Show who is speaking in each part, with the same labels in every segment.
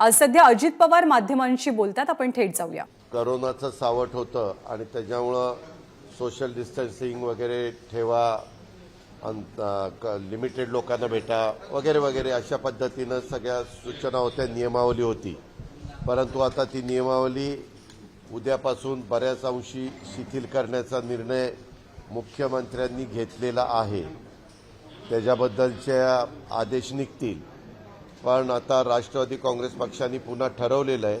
Speaker 1: आज सध्या अजित पवार माध्यमांशी बोलतात, आपण थेट जाऊया।
Speaker 2: कोरोनाचं सावट होतं आणि त्याच्यामुळं सोशल डिस्टन्सिंग वगैरे ठेवा, लिमिटेड लोकांना भेटा वगैरे वगैरे अशा पद्धतीनं सगळ्या सूचना होत्या, नियमावली होती। परंतु आता ती नियमावली उद्यापासून बऱ्याच अंशी शिथिल करण्याचा निर्णय मुख्यमंत्र्यांनी घेतलेला आहे। त्याच्याबद्दलचे आदेश निघतील। पण आता राष्ट्रवादी काँग्रेस पक्षाने पुन्हा ठरवलेलं आहे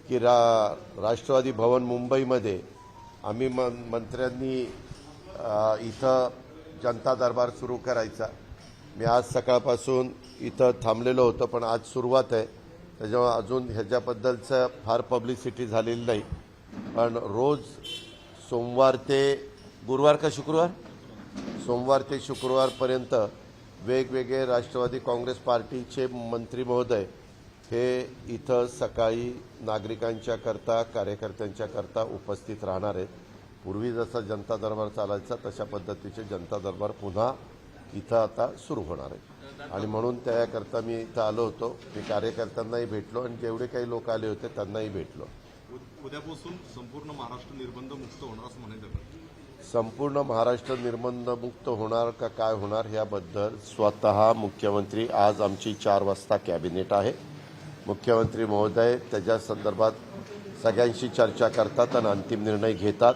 Speaker 2: की राष्ट्रवादी भवन मुंबईमध्ये आम्ही मंत्र्यांनी इथं जनता दरबार सुरू करायचा। मी आज सकाळपासून इथं थांबलेलो होतो, पण आज सुरुवात आहे, त्याच्यामुळे अजून ह्याच्याबद्दलचं फार पब्लिसिटी झालेली नाही। पण रोज सोमवार ते गुरुवार का शुक्रवार, सोमवार ते शुक्रवारपर्यंत वेगवेगळे राष्ट्रवादी काँग्रेस पार्टीचे मंत्री महोदय हे इथं सकाळी नागरिकांच्या करता, कार्यकर्त्यांच्या करता उपस्थित राहणार आहेत। पूर्वी जसा जनता दरबार चालायचा तशा पद्धतीचे जनता दरबार पुन्हा इथं आता सुरू होणार आहे। आणि म्हणून त्याकरता मी इथं आलो होतो। मी कार्यकर्त्यांनाही भेटलो आणि जेवढे काही लोक आले होते त्यांनाही भेटलो।
Speaker 3: उद्यापासून संपूर्ण महाराष्ट्र निर्बंध मुक्त होणार असं म्हणायचं।
Speaker 2: संपूर्ण महाराष्ट्र निर्बंध मुक्त होणार का काय होणार याबद्दल स्वतः मुख्यमंत्री, आज आमची 4 वाजता कॅबिनेट आहे, मुख्यमंत्री महोदय त्याच्या संदर्भात सगळ्यांशी चर्चा करतात आणि अंतिम निर्णय घेतात।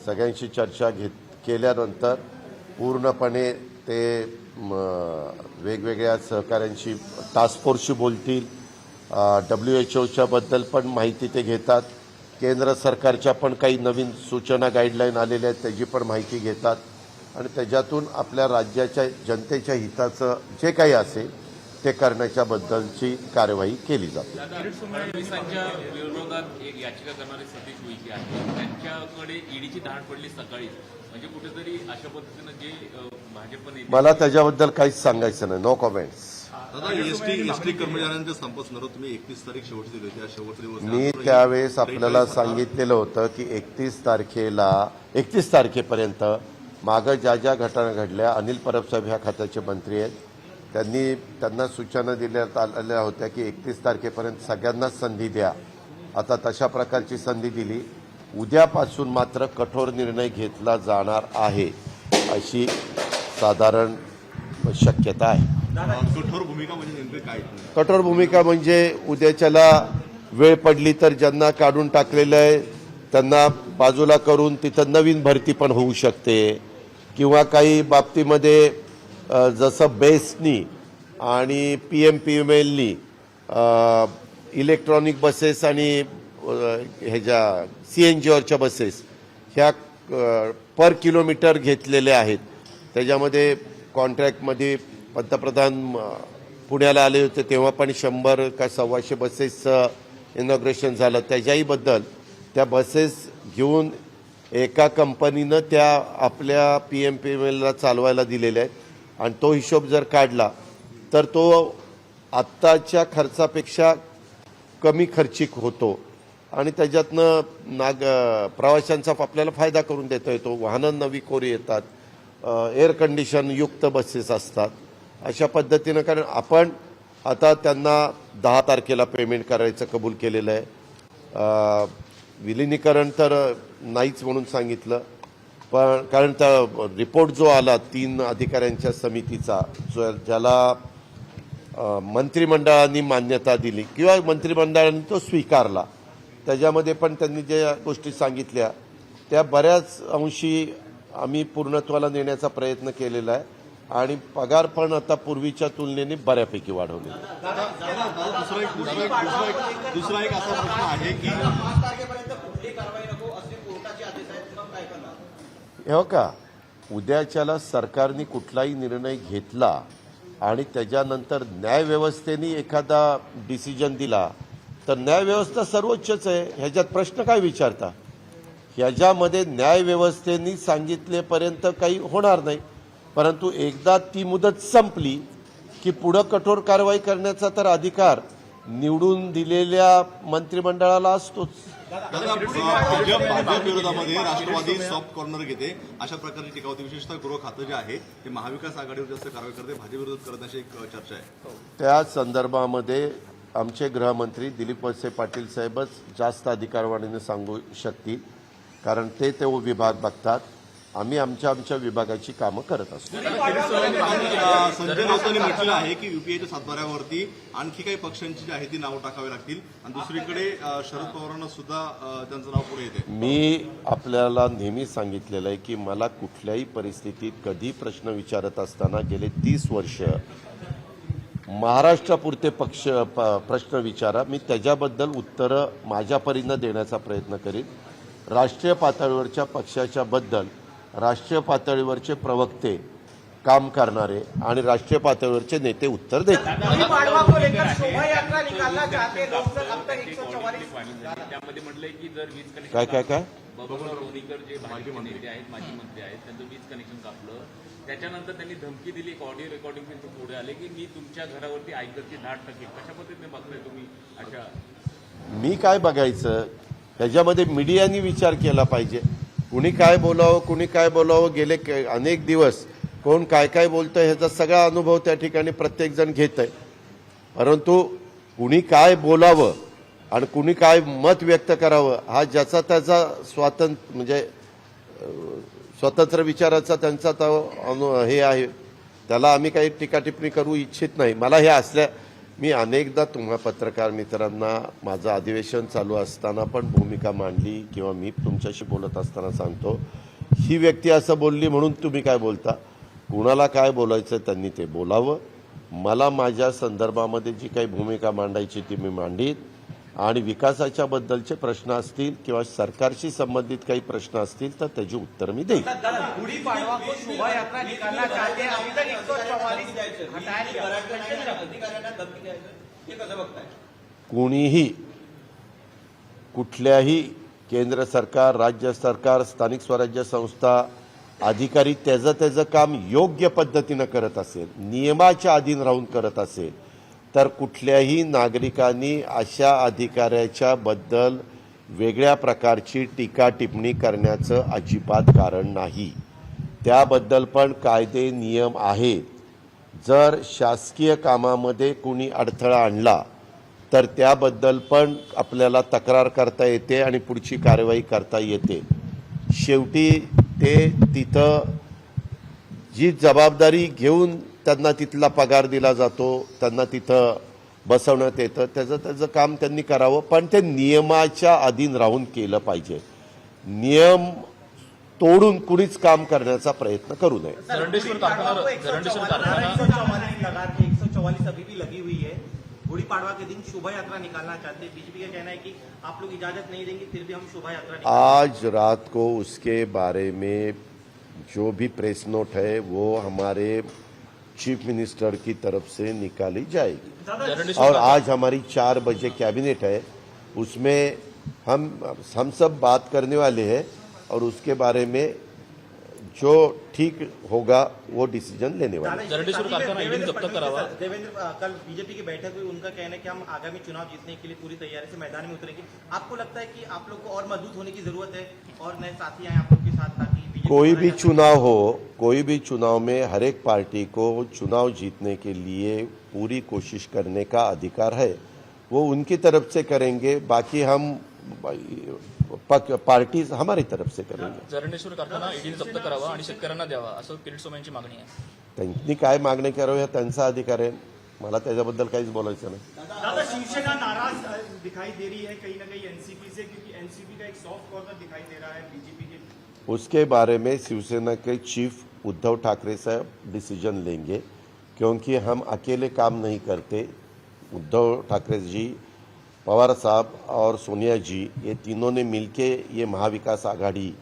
Speaker 2: सगळ्यांशी चर्चा केल्यानंतर पूर्णपणे ते वेगवेगळ्या सहकाऱ्यांशी, टास्क फोर्सशी बोलतील। WHO बद्दल पण माहिती ते घेतात। केंद्र सरकारच्या पण काही नवीन सूचना, गाईडलाईन आलेल्या आहेत, त्याची पण माहिती घेतात आणि त्याच्यातून आपल्या राज्याच्या जनतेच्या हिताचं जे काही असेल ते करण्याच्या बद्दलची कार्यवाही केली जाते।
Speaker 4: फडणवीसांच्या विरोधात एक याचिका करणारे सतीश उईके आहेत, त्यांच्याकडे ईडीची धाड पडली सकाळी, म्हणजे कुठेतरी अशा पद्धतीनं जे भाजप नेते,
Speaker 2: मला त्याच्याबद्दल काहीच सांगायचं नाही, नो कमेंट्स।
Speaker 3: दादा, एसटी कर्मचाऱ्यांचे संप असणार, तुम्ही 31 तारीख शेवटची दिली होती, शेवटचे दिवस
Speaker 2: मी त्यावेळेस आपल्याला सांगितलेलं होतं की 31 तारखेपर्यंत मागं ज्या ज्या घटना घडल्या, अनिल परब साहेब ह्या खात्याचे मंत्री आहेत, त्यांना सूचना दिल्यात आलेल्या होत्या की 31 तारखेपर्यंत सगळ्यांनाच संधी द्या। आता तशा प्रकारची संधी दिली। उद्यापासून मात्र कठोर निर्णय घेतला जाणार आहे अशी साधारण शक्यता आहे।
Speaker 3: कठोर भूमिका म्हणजे नेमके काय?
Speaker 2: कठोर भूमिका म्हणजे उद्याच्याला वेळ पडली तर ज्यांना काढून टाकलेलं आहे त्यांना बाजूला करून तिथं नवीन भरती पण होऊ शकते, किंवा काही बाबतीमध्ये जसं बेस्टनी आणि PMPMLनी इलेक्ट्रॉनिक बसेस आणि ह्याच्या CNGवरच्या बसेस ह्या पर किलोमीटर घेतलेल्या आहेत। त्याच्यामध्ये कॉन्ट्रॅक्टमध्ये पंतप्रधान पुण्याला आले होते तेव्हा पण 100 का 125 बसेसचं इनॉग्रेशन झालं। त्याच्याही बद्दल त्या बसेस घेऊन एका कंपनीनं त्या आपल्या PMPMLला चालवायला दिलेल्या आहेत आणि तो हिशोब जर काढला तर तो आत्ताच्या खर्चापेक्षा कमी खर्चिक होतो आणि त्याच्यातनं प्रवाशांचा आपल्याला फायदा करून देता येतो। वाहनं नवी कोरी येतात, एअर कंडिशन युक्त बसेस असतात अशा पद्धतीनं। कारण आपण आता त्यांना 10 तारखेला पेमेंट करायचं कबूल केलेलं आहे। विलिनीकरण तर नाहीच म्हणून सांगितलं, पण कारण त्या रिपोर्ट जो आला 3 अधिकाऱ्यांच्या समितीचा, ज्याला मंत्रिमंडळाने मान्यता दिली किंवा मंत्रिमंडळाने तो स्वीकारला, त्याच्यामध्ये पण त्यांनी ज्या गोष्टी सांगितल्या त्या बऱ्याच अंशी आम्ही पूर्णत्वाला नेण्याचा प्रयत्न केलेला आहे आणि पगार पण आता पूर्वीच्या तुलनेने बऱ्यापैकी वाढवले।
Speaker 3: दुसरा एक असा प्रश्न आहे की
Speaker 2: हो का, उद्याच्याला सरकारने कुठलाही निर्णय घेतला आणि त्याच्यानंतर न्यायव्यवस्थेने एखादा डिसिजन दिला तर न्यायव्यवस्था सर्वोच्चच आहे, ह्याच्यात प्रश्न काय विचारता? ह्याच्यामध्ये न्यायव्यवस्थेने सांगितलेपर्यंत काही होणार नाही, परंतु एकदा ती मुदत संपली की पुढं कठोर कारवाई करण्याचा तर अधिकार निवडून दिलेल्या मंत्रिमंडळाला असतोच।
Speaker 3: भाजप विरोधामध्ये राष्ट्रवादी सॉफ्ट कॉर्नर घेते अशा प्रकारची टीका होती। विशेषतः गृह खातं जे आहे ते महाविकास आघाडीवर जास्त कारवाई करते, भाजप विरोधात करत अशी एक चर्चा आहे।
Speaker 2: त्या संदर्भामध्ये आमचे गृहमंत्री दिलीप वळसे पाटील साहेबच जास्त अधिकारवाणीने सांगू शकतील, कारण ते विभाग बघतात. आम्ही आमच्या विभागाची कामं करत असतो.
Speaker 3: संजय राऊतांनी म्हटलं आहे की युपीएच्या सातबाऱ्यावरती आणखी काही पक्षांची जी आहे ती नावं टाकावी लागतील आणि दुसरीकडे शरद पवारांना सुद्धा त्यांचं नाव पुढे येते.
Speaker 2: मी आपल्याला नेहमी सांगितलेलं आहे की मला कुठल्याही परिस्थितीत कधी प्रश्न विचारत असताना गेले 30 वर्ष महाराष्ट्रापुरते प्रश्न विचारा, मी त्याच्याबद्दल उत्तरं माझ्या परीनं देण्याचा प्रयत्न करीन. राष्ट्रीय पातळीवरच्या पक्षाच्या बद्दल राष्ट्रीय पातळीवरचे प्रवक्ते, काम करणारे आणि राष्ट्रीय पातळीवरचे नेते उत्तर देतात.
Speaker 4: त्यामध्ये म्हटलंय की जर वीज कनेक्शन
Speaker 2: काय
Speaker 4: बबनराव लोणीकर जे भाजप नेते आहेत, माजी मंत्री आहेत, त्यांचं वीज कनेक्शन कापलं. त्याच्यानंतर त्यांनी धमकी दिली, एक ऑडिओ रेकॉर्डिंग त्यांचं पुढे आले की मी तुमच्या घरावरती आयकरची धाड टाकेल. कशा पद्धतीने बघताय तुम्ही अशा?
Speaker 2: मी काय बघायचं, ह्याच्यामध्ये मीडियानी विचार केला पाहिजे. कुणी काय बोलावं गेले अनेक दिवस कोण काय बोलतंय ह्याचा सगळा अनुभव त्या ठिकाणी प्रत्येकजण घेत आहे. परंतु कुणी काय बोलावं आणि कुणी काय मत व्यक्त करावं हा ज्याचा त्याचा स्वतंत्र विचाराचा त्यांचा हे आहे, त्याला आम्ही काही टीका टिप्पणी करू इच्छित नाही. मला हे मी अनेकदा तुम्हा पत्रकार मित्रांना माझं अधिवेशन चालू असताना पण भूमिका मांडली किंवा मी तुमच्याशी बोलत असताना सांगतो, ही व्यक्ती असं बोलली म्हणून तुम्ही काय बोलता. कुणाला काय बोलायचं त्यांनी ते बोलावं. मला माझ्या संदर्भामध्ये जी काही भूमिका मांडायची ती मी मांडीत, आणि विकासाच्या बद्दलचे प्रश्न असतील किंवा सरकारशी संबंधित काही प्रश्न असतील तर त्याची उत्तर मी देईन. कोणीही कुठल्याही केंद्र सरकार, राज्य सरकार, स्थानिक स्वराज्य संस्था अधिकारी त्याचं काम योग्य पद्धतीनं करत असेल, नियमाच्या अधीन राहून करत असेल, तर कुठल्याही नागरिकांनी अशा अधिकाऱ्याच्या बद्दल वेगळ्या प्रकारची टीका टिप्पणी करण्याचं अजिबात कारण नाही. त्याबद्दल पण कायदे नियम आहेत. जर शासकीय कामामध्ये कुणी अडथळा आणला तर त्याबद्दल पण आपल्याला तक्रार करता येते आणि पुढची कारवाई करता येते. शेवटी ते तिथं जी जबाबदारी घेऊन त्यांना तिथला पगार दिला जातो, त्यांना तिथं बसवण्यात येतं, त्याचं काम त्यांनी करावं, पण ते नियमाच्या अधीन राहून केलं पाहिजे. नियम तोडून कुणीच काम करण्याचा प्रयत्न करू नये.
Speaker 5: 144 अभी भी लगी हुई है. गुड़ी पाड़वा के दिन शोभा यात्रा निकालना चाहते हैं. बीजेपी का कहना है कि आप लोग इजाजत नहीं देंगे फिर भी हम शोभा यात्रा
Speaker 2: आज रात को उसके बारे में जो भी प्रेस नोट है वो हमारे चीफ मिनिस्टर की तरफ से निकाली जाएगी. और आज हमारी 4 बजे कैबिनेट है, उसमें हम सब बात करने वाले हैं और उसके बारे में जो ठीक होगा वो डिसीजन लेने वाले.
Speaker 5: देवेंद्र कल बीजेपी की बैठक हुई, उनका कहना है कि हम आगामी चुनाव जीतने के लिए पूरी तैयारी से मैदान में उतरेंगे. आपको लगता है कि आप लोग को और मजबूत होने की जरूरत है और नए साथी आए आप लोग के साथ, ताकि
Speaker 2: कोई भी चुनाव में हर एक पार्टी को चुनाव जीतने के लिए पूरी कोशिश करने का अधिकार है, वो उनकी तरफ से करेंगे. बाकी हम पार्टी हमारी तरफ से करेंगे.
Speaker 6: जरंडेश्वर कारखाना ईडीने जप्त करावा आणि शेतकऱ्यांना द्यावा असं किरीट सोमय्या यांची मागणी आहे.
Speaker 2: त्यांनी काय मागणी करावं हा त्यांचा अधिकार आहे, मला त्याच्याबद्दल काहीच बोलायचं नाही.
Speaker 7: दादा, शिवसेना नाराज दिखाई दे रही है कहीं ना कहीं एनसीपी से, क्योंकि एनसीपी का एक सॉफ्ट कॉर्नर दिखाई दे रहा है बीजेपी के.
Speaker 2: उसके बारे में शिवसेना के चीफ उद्धव ठाकरे साहब डिसीजन लेंगे, क्योंकि हम अकेले काम नहीं करते. उद्धव ठाकरे जी, पवार साहब और सोनिया जी, ये तीनों ने मिलके ये महाविकास आघाड़ी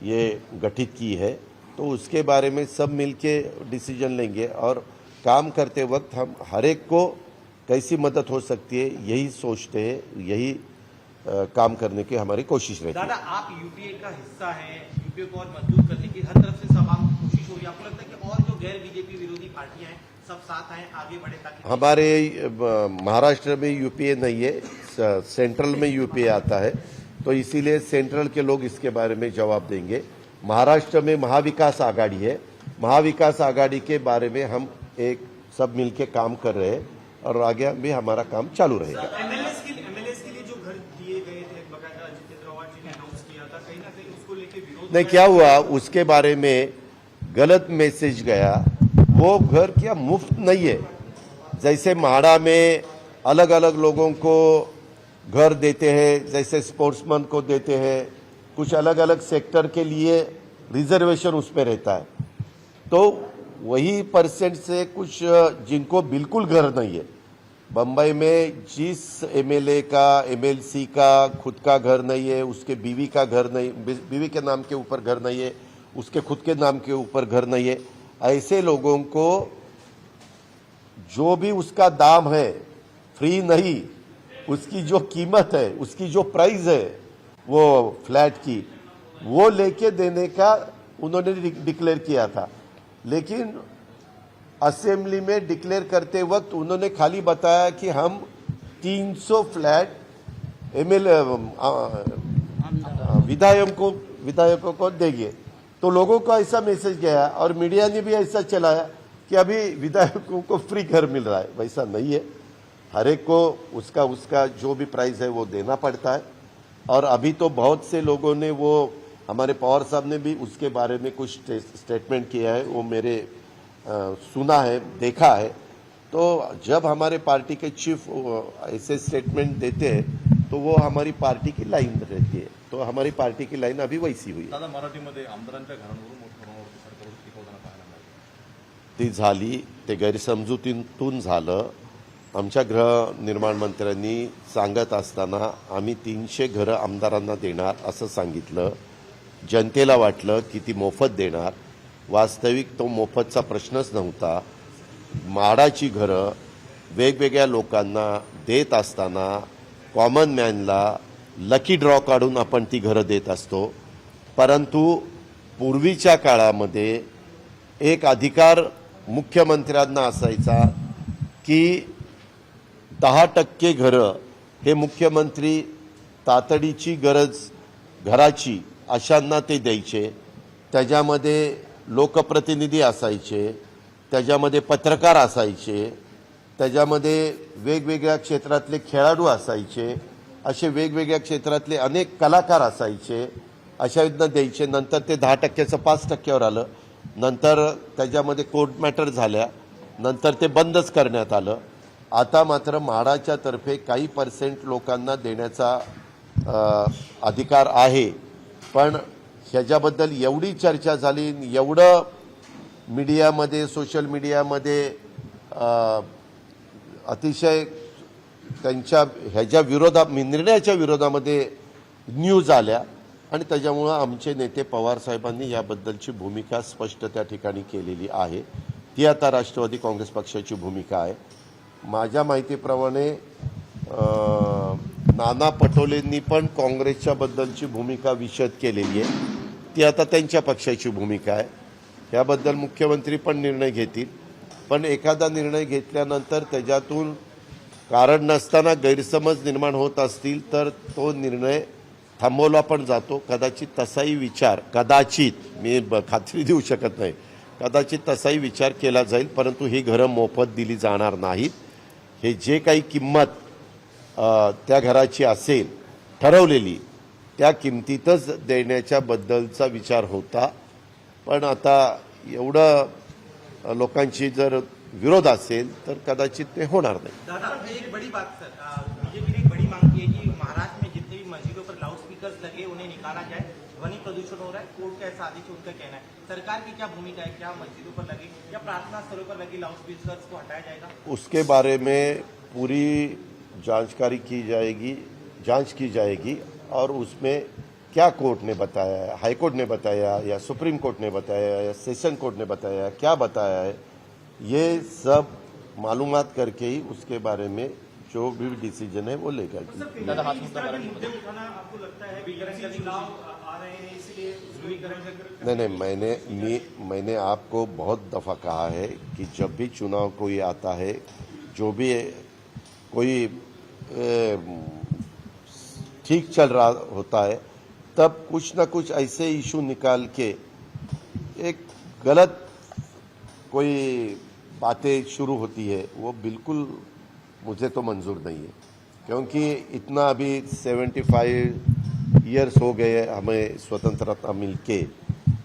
Speaker 2: ये गठित की है, तो उसके बारे में सब मिलके डिसीजन लेंगे. और काम करते वक्त हम हर एक को कैसी मदद हो सकती है यही सोचते हैं, यही काम करने की हमारी कोशिश रहती है.
Speaker 5: दादा, आप यूपीए का हिस्सा हैं, यूपीए को और मजबूत करने की हर तरफ से सब कोशिश हो रही है. आपको लगता है कि और जो गैर बीजेपी विरोधी पार्टियां हैं सब साथ आए, आगे बढ़े, ताकि
Speaker 2: हमारे महाराष्ट्र में यूपीए नहीं है, सेंट्रल में यूपीए आता है, तो इसीलिए सेंट्रल के लोग इसके बारे में जवाब देंगे. महाराष्ट्र में महाविकास आघाड़ी है, महाविकास आघाड़ी के बारे में हम एक सब मिलके काम कर रहे हैं और आगे भी हमारा काम चालू रहेगा।
Speaker 7: एमएलएस के लिए जो घर दिए गए थे बकायदा जितेंद्र आवाज जी ने अनाउंस किया था, कहीं ना कहीं उसको लेके विरोध
Speaker 2: नहीं, क्या हुआ उसके बारे में गलत मैसेज गया। वो घर क्या मुफ्त नहीं है। जैसे म्हाड़ा में अलग अलग लोगों को घर देते हैं, जैसे स्पोर्ट्समैन को देते हैं, कुछ अलग अलग सेक्टर के लिए रिजर्वेशन उस पर रहता है, तो वही परसेंट से कुछ जिनको बिल्कुल घर नहीं है। बम्बई में जिस एमएलए का, एमएलसी का खुद का घर नहीं है, उसके बीवी का घर नहीं, बीवी के नाम के ऊपर घर नहीं है, उसके खुद के नाम के ऊपर घर नहीं है, ऐसे लोगों को जो भी उसका दाम है, फ्री नहीं, उसकी जो कीमत है, उसकी जो प्राइस है वो फ्लैट की, वो लेके देने का उन्होंने डिक्लेयर किया था। लेकिन असेंबली में डिक्लेयर करते वक्त उन्होंने खाली बताया कि हम 300 फ्लैट विधायकों को देंगे। तो लोगों को ऐसा मैसेज गया और मीडिया ने भी ऐसा चलाया कि अभी विधायकों को फ्री घर मिल रहा है। वैसा नहीं है, हर एक को उसका जो भी प्राइस है वो देना पड़ता है। और अभी तो बहुत से लोगों ने, वो हमारे पवार साहब ने भी उसके बारे में कुछ स्टेटमेंट किया है, वो मेरे सुना है, देखा है। तो जब हमारे पार्टी के चीफ ऐसे स्टेटमेंट देते हैं तो वो हमारी पार्टी की लाइन रहती है। तो हमारी पार्टी की लाइन अभी वैसी हुई है।
Speaker 3: दादा, मराठीमध्ये आमदारांच्या घरांवरून मोठ्या प्रमाणावरती सरकारवर टीका होताना पाहायला मिळाली.
Speaker 2: ती झाली, ते गैरसमजुतीतून झालं। आमच्या गृहनिर्माण मंत्र्यांनी सांगत असताना आम्ही 300 घरं आमदारांना देणार असं सांगितलं। जनतेला वाटलं की ती मोफत देणार, वास्तविक तो मोफतचा प्रश्नच नव्हता। म्हाडाची घरं वेगवेगळ्या लोकांना देत असताना कॉमन मॅनला लकी ड्रॉ काढून आपण ती घरं देत असतो। परंतु पूर्वीच्या काळामध्ये एक अधिकार मुख्यमंत्र्यांना असायचा की 10% घरं हे मुख्यमंत्री तातडीची गरज घराची अशांना ते द्यायचे। त्याच्यामध्ये लोकप्रतिनिधी असायचे, त्याच्यामध्ये पत्रकार असायचे, त्याच्यामध्ये वेगवेगळ्या क्षेत्रातले खेळाडू असायचे, असे वेगवेगळ्या क्षेत्रातले अनेक कलाकार असायचे, अशांना द्यायचे। नंतर ते 10%चं 5%वर आलं, नंतर त्याच्यामध्ये कोर्ट मॅटर झाल्या, नंतर ते बंदच करण्यात आलं। आता मात्र म्हाडाच्या तर्फे काही पर्सेंट लोकांना देण्याचा अधिकार आहे। पण ह्याच्याबद्दल एवढी चर्चा झाली, एवढं मीडियामध्ये, सोशल मीडियामध्ये अतिशय त्यांच्या ह्याच्या विरोधात, निर्णयाच्या विरोधामध्ये न्यूज आल्या आणि त्याच्यामुळं आमचे नेते पवार साहेबांनी याबद्दलची भूमिका स्पष्ट त्या ठिकाणी केलेली आहे। ती आता राष्ट्रवादी काँग्रेस पक्षाची भूमिका आहे। माझ्या माहितीप्रमाणे नाना पटोलेंनी पण काँग्रेसच्या बद्दलची भूमिका विशद केलेली आहे, ती आता त्यांच्या पक्षाची भूमिका आहे। याबद्दल मुख्यमंत्री पण निर्णय घेतील, पण एखादा निर्णय घेतल्यानंतर त्याच्यातून कारण नसताना गैरसमज निर्माण होत असतील तर तो निर्णय थांबवला पण जातो। कदाचित तसाही विचार, कदाचित, मी खात्री देऊ शकत नाही, कदाचित तसाही विचार केला जाईल। परंतु ही घरं मोफत दिली जाणार नाहीत। हे जे काही किंमत त्या घराची असेल ठरवलेली, त्या किमतीतच देण्याच्या बद्दलचा विचार होता। पण आता एवढं लोकांची जर विरोध असेल तर कदाचित ते होणार नाही।
Speaker 5: दादा, एक बड़ी बात सर, बीजेपी ने एक बड़ी मांग की है कि महाराष्ट्र में जितने भी मस्जिदों पर लाउड स्पीकर्स लगे उन्हें निकाला जाए, ध्वनि प्रदूषण हो रहा है। कोर्ट का ऐसा आदेश, उनका कहना है। सरकार की क्या भूमिका है, क्या मस्जिदों पर लगे या प्रार्थना स्थलों पर लगे लाउड स्पीकर्स को हटाया जाएगा?
Speaker 2: उसके बारे में पूरी जानकारी की जाएगी और उसमें क्या कोर्ट ने बताया है, हाई कोर्ट ने बताया या सुप्रीम कोर्ट ने बताया या सेशन कोर्ट ने बताया, क्या बताया है, ये सब मालूमात करके ही उसके बारे में जो भी डिसीजन है वो लेगा।
Speaker 6: दादा, हाथ मुद्दा
Speaker 7: मुद्दे उठाना आपको लगता है चुनाव आ रहे हैं इसलिए ध्रुवीकरण?
Speaker 2: नहीं, मैंने आपको बहुत दफ़ा कहा है कि जब भी चुनाव कोई आता है, जो भी कोई ठीक चल रहा होता है, तब कुछ ना कुछ ऐसे इशू निकाल के एक गलत कोई बातें शुरू होती है, वो बिल्कुल मुझे तो मंजूर नहीं है, क्योंकि इतना अभी 75 ईयर्स हो गए हमें स्वतंत्रता मिलके,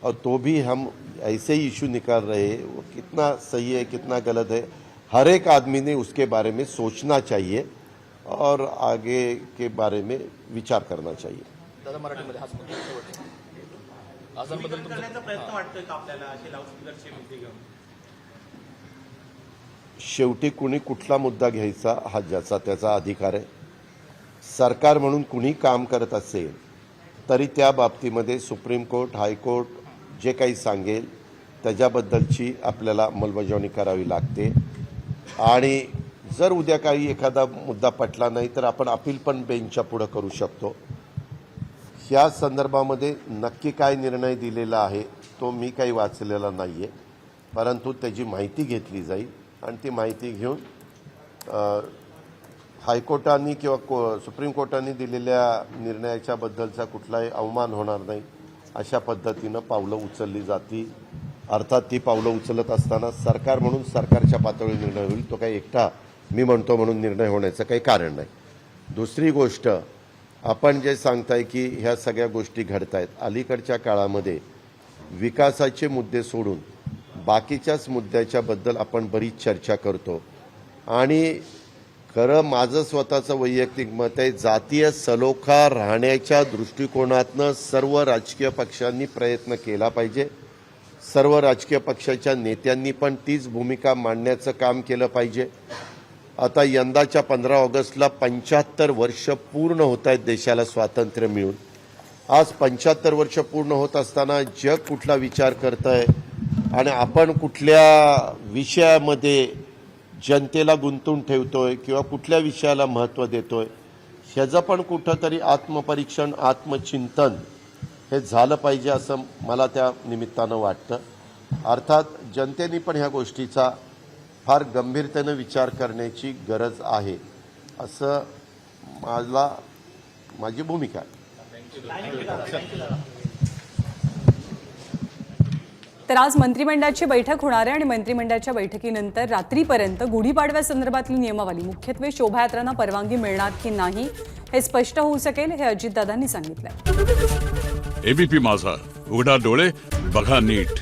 Speaker 2: और तो भी हम ऐसे ही इशू निकाल रहे हैं। वो कितना सही है कितना गलत है, हर एक आदमी ने उसके बारे में सोचना चाहिए और आगे के बारे में विचार करना चाहिए।
Speaker 6: दादा मराठीमध्ये हाच मुद्दा शेवटचा. आजांबद्दल तुमचं
Speaker 5: करण्याचा प्रयत्न वाटतोय का आपल्याला असे लाऊडस्पीकरचे मुद्दे घेऊन?
Speaker 2: शेवटी कुणी कुठला मुद्दा घ्यायचा हा ज्याचा त्याचा अधिकार आहे. सरकार म्हणून कुणी काम करत असेल तरी त्या बाबतीमध्ये सुप्रीम कोर्ट, हायकोर्ट जे काही सांगेल त्याच्याबद्दलची आपल्याला अंमलबजावणी करावी लागते. आणि जर उद्या काही एखादा मुद्दा पटला नाही तर आपण अपील पण बेंचच्या पुढे करू शकतो. ह्या संदर्भामध्ये नक्की काय निर्णय दिलेला आहे तो मी काही वाचलेला नाही आहे, परंतु त्याची माहिती घेतली जाईल आणि ती माहिती घेऊन हायकोर्टाने किंवा सुप्रीम कोर्टाने दिलेल्या निर्णयाच्या बद्दलचा कुठलाही अवमान होणार नाही अशा पद्धतीनं पावलं उचलली जातील. अर्थात ती पावलं उचलत असताना सरकार म्हणून सरकारच्या पातळीवर निर्णय होईल, तो काही एकटा मी म्हणतो म्हणून निर्णय होण्याचं काही कारण नाही. दुसरी गोष्ट, आपण जे सांगताय की ह्या सगळ्या गोष्टी घडत आहेत, अलीकडच्या काळामध्ये विकासाचे मुद्दे सोडून बाकीच्याच मुद्द्याच्याबद्दल आपण बरीच चर्चा करतो. आणि खरं माझं स्वतःचं वैयक्तिक मत आहे, जातीय सलोखा राहण्याच्या दृष्टिकोनातनं सर्व राजकीय पक्षांनी प्रयत्न केला पाहिजे. सर्व राजकीय पक्षाच्या नेत्यांनी पण तीच भूमिका मांडण्याचं काम केलं पाहिजे. आता यंदाच्या 15 ऑगस्टला 75 वर्ष पूर्ण होत आहेत देशाला स्वातंत्र्य मिळून. आज 75 वर्ष पूर्ण होत असताना जग कुठला विचार करत आहे आणि आपण कुठल्या विषयामध्ये जनतेला गुंतवून ठेवतोय किंवा कुठल्या विषयाला महत्त्व देतोय, ह्याचं पण कुठंतरी आत्मपरीक्षण, आत्मचिंतन हे झालं पाहिजे असं मला त्या निमित्तानं वाटतं. अर्थात जनतेने पण ह्या गोष्टीचा फार गंभीरतेनं विचार करण्याची गरज आहे असं माझी भूमिका आहे.
Speaker 1: तर आज मंत्रिमंडळाची बैठक होणार आहे आणि मंत्रिमंडळाच्या बैठकीनंतर रात्रीपर्यंत गुढीपाडव्यासंदर्भातली नियमावली, मुख्यत्वे शोभायात्रांना परवानगी मिळणार की नाही हे स्पष्ट होऊ शकेल, हे अजितदादांनी सांगितलं.
Speaker 8: एबीपी माझा, उघडा डोळे बघा नीट.